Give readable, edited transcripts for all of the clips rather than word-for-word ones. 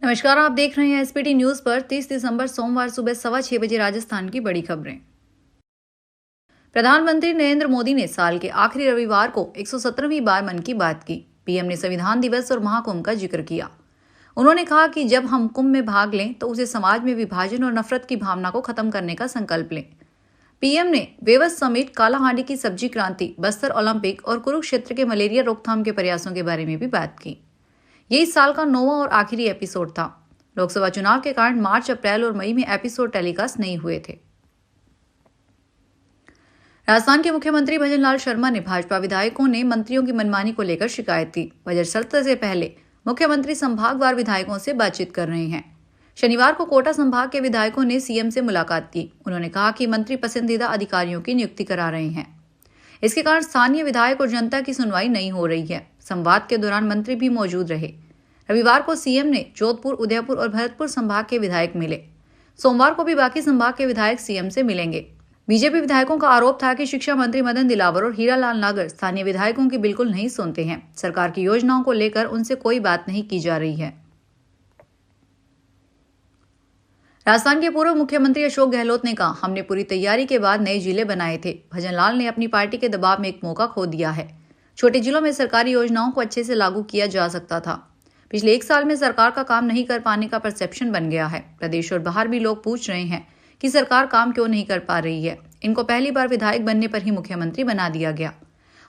नमस्कार, आप देख रहे हैं एसपीटी न्यूज पर 30 दिसंबर सोमवार सुबह 6:15 बजे राजस्थान की बड़ी खबरें। प्रधानमंत्री नरेंद्र मोदी ने साल के आखिरी रविवार को 117वीं बार मन की बात की। पीएम ने संविधान दिवस और महाकुंभ का जिक्र किया। उन्होंने कहा कि जब हम कुंभ में भाग लें तो उसे समाज में विभाजन और नफरत की भावना को खत्म करने का संकल्प लें। पीएम ने वेवस समिट, कालाहांडी की सब्जी क्रांति, बस्तर ओलंपिक और कुरुक्षेत्र के मलेरिया रोकथाम के प्रयासों के बारे में भी बात की। ये इस साल का 9वां और आखिरी एपिसोड था। लोकसभा चुनाव के कारण मार्च, अप्रैल और मई में एपिसोड टेलीकास्ट नहीं हुए थे। राजस्थान के मुख्यमंत्री भजनलाल शर्मा ने भाजपा विधायकों ने मंत्रियों की मनमानी को लेकर शिकायत की। बजट सत्र से पहले मुख्यमंत्री संभागवार विधायकों से बातचीत कर रहे हैं। शनिवार को कोटा संभाग के विधायकों ने सीएम से मुलाकात की। उन्होंने कहा कि मंत्री पसंदीदा अधिकारियों की नियुक्ति करा रहे हैं। इसके कारण स्थानीय विधायक और जनता की सुनवाई नहीं हो रही है। संवाद के दौरान मंत्री भी मौजूद रहे। रविवार को सीएम ने जोधपुर, उदयपुर और भरतपुर संभाग के विधायक मिले। सोमवार को भी बाकी संभाग के विधायक सीएम से मिलेंगे। बीजेपी विधायकों का आरोप था कि शिक्षा मंत्री मदन दिलावर और हीरालाल नागर स्थानीय विधायकों की बिल्कुल नहीं सुनते हैं। सरकार की योजनाओं को लेकर उनसे कोई बात नहीं की जा रही है। राजस्थान के पूर्व मुख्यमंत्री अशोक गहलोत ने कहा, हमने पूरी तैयारी के बाद नए जिले बनाए थे। भजनलाल ने अपनी पार्टी के दबाव में एक मौका खो दिया है। छोटे जिलों में सरकारी योजनाओं को अच्छे से लागू किया जा सकता था। पिछले 1 साल में सरकार का काम नहीं कर पाने का परसेप्शन बन गया है। प्रदेश और बाहर भी लोग पूछ रहे हैं कि सरकार काम क्यों नहीं कर पा रही है। इनको पहली बार विधायक बनने पर ही मुख्यमंत्री बना दिया गया।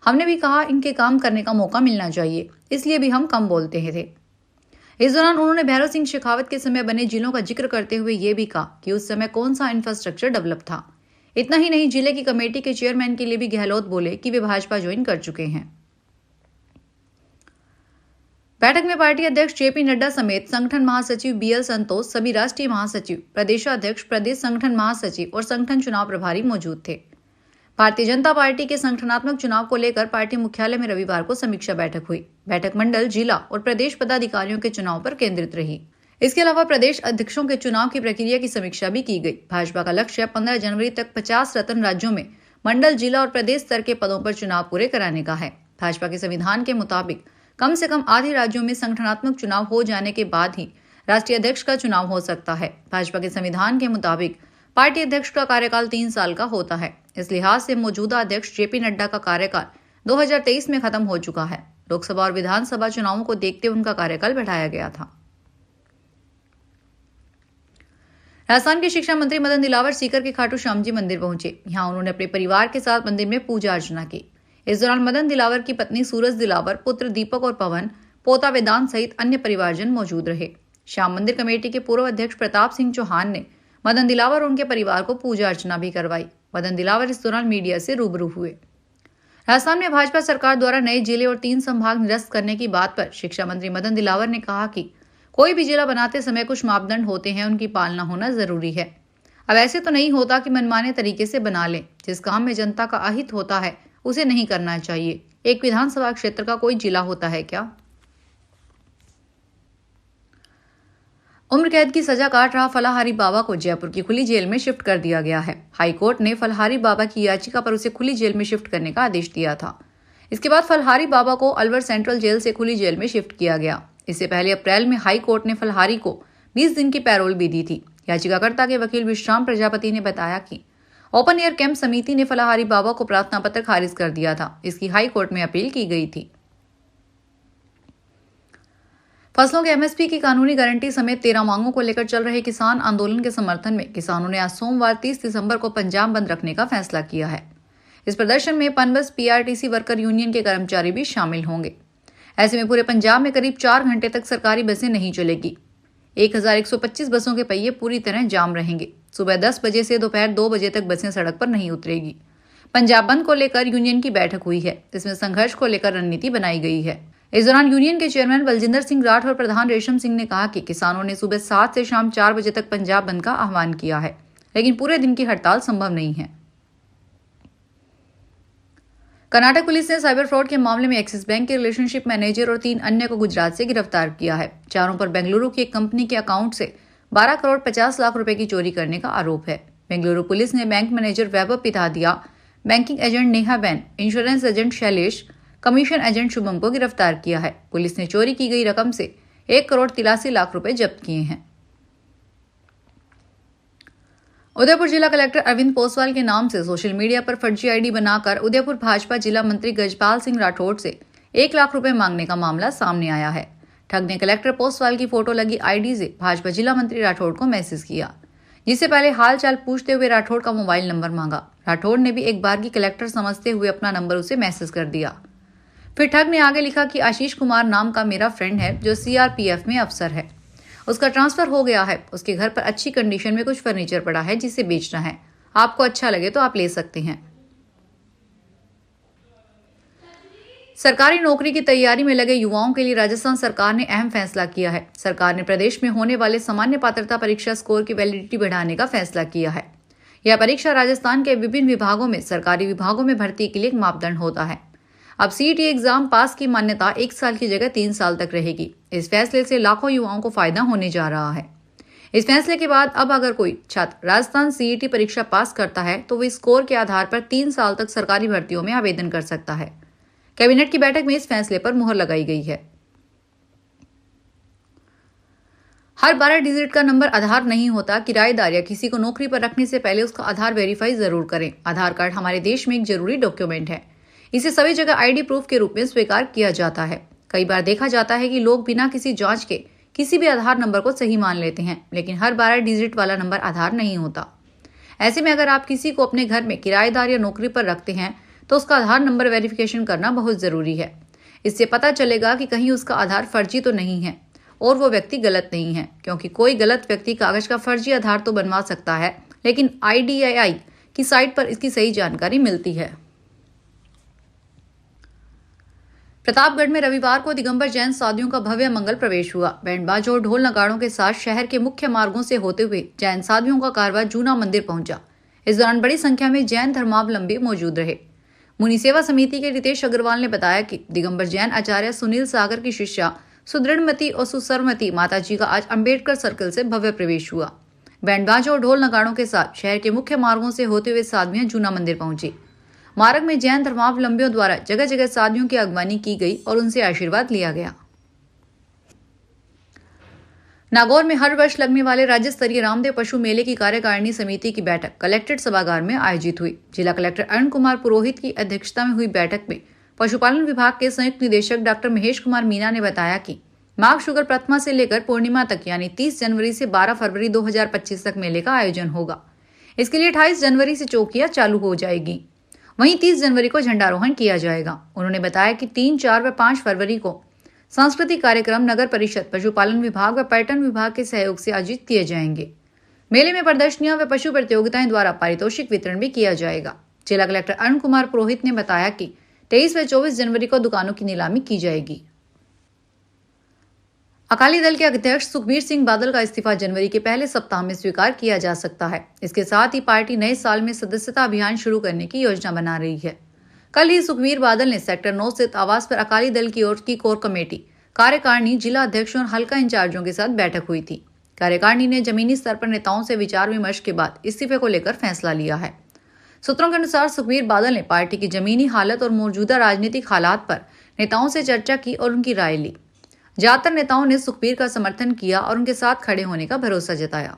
हमने भी कहा इनके काम करने का मौका मिलना चाहिए, इसलिए भी हम कम बोलते थे। इस दौरान उन्होंने भैरव सिंह शेखावत के समय बने जिलों का जिक्र करते हुए ये भी कहा कि उस समय कौन सा इंफ्रास्ट्रक्चर डेवलप था। इतना ही नहीं, जिले की कमेटी के चेयरमैन के लिए भी गहलोत बोले कि वे भाजपा ज्वाइन कर चुके हैं। बैठक में पार्टी अध्यक्ष जेपी नड्डा समेत संगठन महासचिव बीएल संतोष, सभी राष्ट्रीय महासचिव, प्रदेशाध्यक्ष, प्रदेश संगठन महासचिव और संगठन चुनाव प्रभारी मौजूद थे। भारतीय जनता पार्टी के संगठनात्मक चुनाव को लेकर पार्टी मुख्यालय में रविवार को समीक्षा बैठक हुई। बैठक मंडल, जिला और प्रदेश पदाधिकारियों के चुनाव पर केंद्रित रही। इसके अलावा प्रदेश अध्यक्षों के चुनाव की प्रक्रिया की समीक्षा भी की गई। भाजपा का लक्ष्य 15 जनवरी तक 50 रत्न राज्यों में मंडल, जिला और प्रदेश स्तर के पदों पर चुनाव पूरे कराने का है। भाजपा के संविधान के मुताबिक कम से कम आधे राज्यों में संगठनात्मक चुनाव हो जाने के बाद ही राष्ट्रीय अध्यक्ष का चुनाव हो सकता है। भाजपा के संविधान के मुताबिक पार्टी अध्यक्ष का कार्यकाल 3 साल का होता है। इस लिहाज से मौजूदा अध्यक्ष जेपी नड्डा का कार्यकाल 2023 में खत्म हो चुका है। लोकसभा और विधानसभा चुनावों को देखते हुए उनका कार्यकाल बढ़ाया गया था। राजस्थान के शिक्षा मंत्री मदन दिलावर सीकर के खाटू श्याम जी मंदिर पहुंचे। यहां उन्होंने अपने परिवार के साथ मंदिर में पूजा अर्चना की। इस दौरान मदन दिलावर की पत्नी सूरज दिलावर, पुत्र दीपक और पवन, पोता वेदांत सहित अन्य परिवारजन मौजूद रहे। श्याम मंदिर कमेटी के पूर्व अध्यक्ष प्रताप सिंह चौहान ने मदन दिलावर और उनके परिवार को पूजा अर्चना भी करवाई। मदन दिलावर इस दौरान मीडिया से रूबरू हुए। राजस्थान में भाजपा सरकार द्वारा नए जिले और 3 संभाग निरस्त करने की बात पर शिक्षा मंत्री मदन दिलावर ने कहा कि कोई भी जिला बनाते समय कुछ मापदंड होते हैं, उनकी पालना होना जरूरी है। अब ऐसे तो नहीं होता कि मनमाने तरीके से बना लें। जिस काम में जनता का अहित होता है उसे नहीं करना चाहिए। एक विधानसभा क्षेत्र का कोई जिला होता है क्या? उम्र कैद की सजा काट रहा फलाहारी बाबा को जयपुर की खुली जेल में शिफ्ट कर दिया गया है। हाईकोर्ट ने फलाहारी बाबा की याचिका पर उसे खुली जेल में शिफ्ट करने का आदेश दिया था। इसके बाद फलाहारी बाबा को अलवर सेंट्रल जेल से खुली जेल में शिफ्ट किया गया। इससे पहले अप्रैल में हाई कोर्ट ने फलाहारी को 20 दिन की पैरोल भी दी थी। याचिकाकर्ता के वकील विश्राम प्रजापति ने बताया कि ओपन एयर कैंप समिति ने फलाहारी बाबा को प्रार्थना पत्र खारिज कर दिया था। इसकी हाई कोर्ट में अपील की गई थी। फसलों के एमएसपी की कानूनी गारंटी समेत 13 मांगों को लेकर चल रहे किसान आंदोलन के समर्थन में किसानों ने आज सोमवार 30 दिसंबर को पंजाब बंद रखने का फैसला किया है। इस प्रदर्शन में पनबस पीआरटीसी वर्कर यूनियन के कर्मचारी भी शामिल होंगे। ऐसे में पूरे पंजाब में करीब 4 घंटे तक सरकारी बसें नहीं चलेगी। 1125 बसों के पहिए पूरी तरह जाम रहेंगे। सुबह 10 बजे से दोपहर 2 बजे तक बसें सड़क पर नहीं उतरेगी। पंजाब बंद को लेकर यूनियन की बैठक हुई है। इसमें संघर्ष को लेकर रणनीति बनाई गई है। इस दौरान यूनियन के चेयरमैन बलजिंदर सिंह राठ और प्रधान रेशम सिंह ने कहा कि किसानों ने सुबह 7 से शाम 4 बजे तक पंजाब बंद का आह्वान किया है, लेकिन पूरे दिन की हड़ताल संभव नहीं है। कर्नाटक पुलिस ने साइबर फ्रॉड के मामले में एक्सिस बैंक के रिलेशनशिप मैनेजर और 3 अन्य को गुजरात से गिरफ्तार किया है। चारों पर बेंगलुरु की एक कंपनी के अकाउंट से 12 करोड़ 50 लाख रुपए की चोरी करने का आरोप है। बेंगलुरु पुलिस ने bank manager Vaibhav Pithadia, banking agent Neha Bain, insurance agent Shailesh, commission agent Shubham को गिरफ्तार किया है। पुलिस ने चोरी की गई रकम से 1,83,00,000 रुपए जब्त किए हैं। उदयपुर जिला कलेक्टर अरविंद पोसवाल के नाम से सोशल मीडिया पर फर्जी आईडी बनाकर उदयपुर भाजपा जिला मंत्री गजपाल सिंह राठौड़ से 1 लाख रुपए मांगने का मामला सामने आया है। ठग ने कलेक्टर पोसवाल की फोटो लगी आईडी से भाजपा जिला मंत्री राठौड़ को मैसेज किया, जिससे पहले हाल चाल पूछते हुए राठौड़ का मोबाइल नंबर मांगा। राठौड़ ने भी एक बार की कलेक्टर समझते हुए अपना नंबर उसे मैसेज कर दिया। फिर ठग ने आगे लिखा कि आशीष कुमार नाम का मेरा फ्रेंड है जो CRPF में अफसर है, उसका ट्रांसफर हो गया है, उसके घर पर अच्छी कंडीशन में कुछ फर्नीचर पड़ा है जिसे बेचना है, आपको अच्छा लगे तो आप ले सकते हैं। सरकारी नौकरी की तैयारी में लगे युवाओं के लिए राजस्थान सरकार ने अहम फैसला किया है। सरकार ने प्रदेश में होने वाले सामान्य पात्रता परीक्षा स्कोर की वैलिडिटी बढ़ाने का फैसला किया है। यह परीक्षा राजस्थान के विभिन्न विभागों में सरकारी विभागों में भर्ती के लिए एक मापदंड होता है। अब CET एग्जाम पास की मान्यता 1 साल की जगह 3 साल तक रहेगी। इस फैसले से लाखों युवाओं को फायदा होने जा रहा है। इस फैसले के बाद अब अगर कोई छात्र राजस्थान CET परीक्षा पास करता है तो वह स्कोर के आधार पर 3 साल तक सरकारी भर्तियों में आवेदन कर सकता है। कैबिनेट की बैठक में इस फैसले पर मुहर लगाई गई है। हर 12 डिजिट का नंबर आधार नहीं होता। किराएदार या किसी को नौकरी पर रखने से पहले उसका आधार वेरीफाई जरूर करें। आधार कार्ड हमारे देश में एक जरूरी डॉक्यूमेंट है। इसे सभी जगह ID प्रूफ के रूप में स्वीकार किया जाता है। कई बार देखा जाता है कि लोग बिना किसी जांच के किसी भी आधार नंबर को सही मान लेते हैं, लेकिन हर 12 डिजिट वाला नंबर आधार नहीं होता। ऐसे में अगर आप किसी को अपने घर में किराएदार या नौकरी पर रखते हैं तो उसका आधार नंबर वेरिफिकेशन करना बहुत जरूरी है। इससे पता चलेगा कि कहीं उसका आधार फर्जी तो नहीं है और वो व्यक्ति गलत नहीं है, क्योंकि कोई गलत व्यक्ति कागज का फर्जी आधार तो बनवा सकता है, लेकिन IDII की साइट पर इसकी सही जानकारी मिलती है। प्रतापगढ़ में रविवार को दिगंबर जैन साधुओं का भव्य मंगल प्रवेश हुआ। बैंड बाजों और ढोल नगाड़ों के साथ शहर के मुख्य मार्गों से होते हुए जैन साधुओं का कारवां जूना मंदिर पहुंचा। इस दौरान बड़ी संख्या में जैन धर्मावलंबी मौजूद रहे। मुनि सेवा समिति के रितेश अग्रवाल ने बताया कि दिगंबर जैन आचार्य सुनील सागर की शिष्या सुदृढ़मती और सुसरमती माता जी का आज अंबेडकर सर्कल से भव्य प्रवेश हुआ। बैंड बाजों और ढोल नगाड़ों के साथ शहर के मुख्य मार्गों से होते हुए साधुएं जूना मंदिर पहुंची। मार्ग में जैन धर्मावलंबियों द्वारा जगह जगह साधुओं की अगवानी की गई और उनसे आशीर्वाद लिया गया। नागौर में हर वर्ष लगने वाले राज्य स्तरीय रामदेव पशु मेले की कार्यकारिणी समिति की बैठक कलेक्ट्रेट सभागार में आयोजित हुई। जिला कलेक्टर अरुण कुमार पुरोहित की अध्यक्षता में हुई बैठक में पशुपालन विभाग के संयुक्त निदेशक डॉक्टर महेश कुमार मीना ने बताया कि माघ शुक्ल प्रथमा से लेकर पूर्णिमा तक यानी 30 जनवरी से 12 फरवरी 2025 तक मेले का आयोजन होगा। इसके लिए 28 जनवरी से चौकियां चालू हो जाएगी। वहीं 30 जनवरी को झंडारोहण किया जाएगा। उन्होंने बताया कि 3, 4 व 5 फरवरी को सांस्कृतिक कार्यक्रम नगर परिषद, पशुपालन विभाग व पर्यटन विभाग के सहयोग से आयोजित किए जाएंगे। मेले में प्रदर्शनियां व पशु प्रतियोगिताएं द्वारा पारितोषिक वितरण भी किया जाएगा। जिला कलेक्टर अरुण कुमार पुरोहित ने बताया कि 23 व 24 जनवरी को दुकानों की नीलामी की जाएगी। अकाली दल के अध्यक्ष सुखबीर सिंह बादल का इस्तीफा जनवरी के पहले सप्ताह में स्वीकार किया जा सकता है। इसके साथ ही पार्टी नए साल में सदस्यता अभियान शुरू करने की योजना बना रही है। कल ही सुखबीर बादल ने सेक्टर 9 स्थित आवास पर अकाली दल की ओर की कोर कमेटी, कार्यकारिणी, जिला अध्यक्षों और हल्का इंचार्जों के साथ बैठक हुई थी। कार्यकारिणी ने जमीनी स्तर पर नेताओं से विचार विमर्श के बाद इस्तीफे को लेकर फैसला लिया है। सूत्रों के अनुसार सुखबीर बादल ने पार्टी की जमीनी हालत और मौजूदा राजनीतिक हालात पर नेताओं से चर्चा की और उनकी राय ली। ज्यादातर नेताओं ने सुखबीर का समर्थन किया और उनके साथ खड़े होने का भरोसा जताया।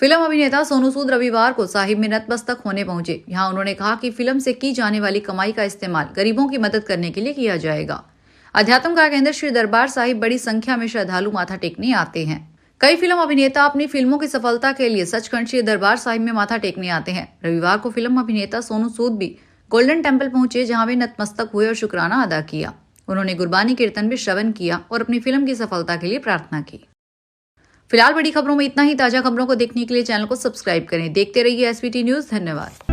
फिल्म अभिनेता सोनू सूद रविवार को साहिब में नतमस्तक होने पहुंचे। यहां उन्होंने कहा कि फिल्म से की जाने वाली कमाई का इस्तेमाल गरीबों की मदद करने के लिए किया जाएगा। अध्यात्म का केंद्र श्री दरबार साहिब बड़ी संख्या में श्रद्धालु माथा टेकने आते हैं। कई फिल्म अभिनेता अपनी फिल्मों की सफलता के लिए सचखंड श्री दरबार साहिब में माथा टेकने आते हैं। रविवार को फिल्म अभिनेता सोनू सूद भी गोल्डन टेम्पल पहुंचे, जहां वे नतमस्तक हुए और शुक्राना अदा किया। उन्होंने गुरबानी कीर्तन भी श्रवण किया और अपनी फिल्म की सफलता के लिए प्रार्थना की। फिलहाल बड़ी खबरों में इतना ही। ताजा खबरों को देखने के लिए चैनल को सब्सक्राइब करें। देखते रहिए SVT न्यूज। धन्यवाद।